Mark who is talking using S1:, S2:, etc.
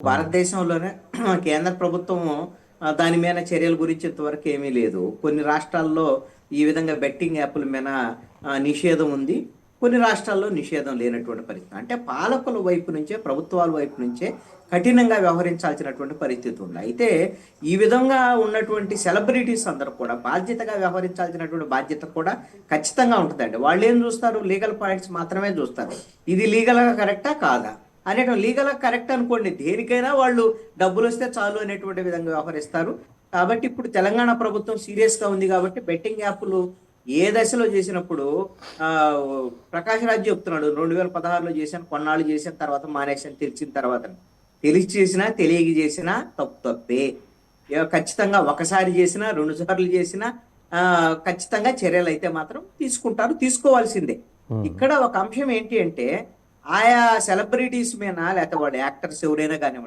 S1: భారతదేశంలోనే కేంద్ర ప్రభుత్వం దాని మీద చర్యల గురించి ఇంతవరకు ఏమీ లేదు. కొన్ని రాష్ట్రాల్లో ఈ విధంగా బెట్టింగ్ యాప్ల మీద నిషేధం ఉంది. కొన్ని రాష్ట్రాల్లో నిషేధం లేనటువంటి పరిస్థితి. అంటే పాలకుల వైపు నుంచే, ప్రభుత్వాల వైపు నుంచే కఠినంగా వ్యవహరించాల్సినటువంటి పరిస్థితి ఉంది. అయితే ఈ విధంగా ఉన్నటువంటి సెలబ్రిటీస్ అందరూ కూడా బాధ్యతగా వ్యవహరించాల్సినటువంటి బాధ్యత కూడా ఖచ్చితంగా ఉంటుందండి. వాళ్ళు ఏం చూస్తారు? లీగల్ పాయింట్స్ మాత్రమే చూస్తారు. ఇది లీగల్‌గా కరెక్టా? కాదా? అనేటువంటి లీగల్‌గా కరెక్ట్ అనుకోండి. దేనికైనా వాళ్ళు డబ్బులొస్తే చాలు అనేటువంటి విధంగా వ్యవహరిస్తారు. కాబట్టి ఇప్పుడు తెలంగాణ ప్రభుత్వం సీరియస్‌గా ఉంది కాబట్టి బెట్టింగ్ యాపులు ఏ దశలో చేసినప్పుడు ఆహ్, ప్రకాష్ రాజ్ చెప్తున్నాడు. 2016లో చేశాను, కొన్నాళ్ళు చేశాను, తర్వాత మానేశాను తెలిసిన తర్వాత. తెలిసి చేసినా, తెలియక చేసినా తప్పు తప్పే. ఖచ్చితంగా ఒకసారి చేసినా, 2 సార్లు చేసినా ఖచ్చితంగా చర్యలైతే మాత్రం తీసుకుంటారు. తీసుకోవాల్సిందే.
S2: హ్మ్.
S1: ఇక్కడ ఒక అంశం ఏంటి అంటే ఆయా సెలబ్రిటీస్ మీద లేకపోతే వాడు యాక్టర్స్ ఎవరైనా కానివ్వండి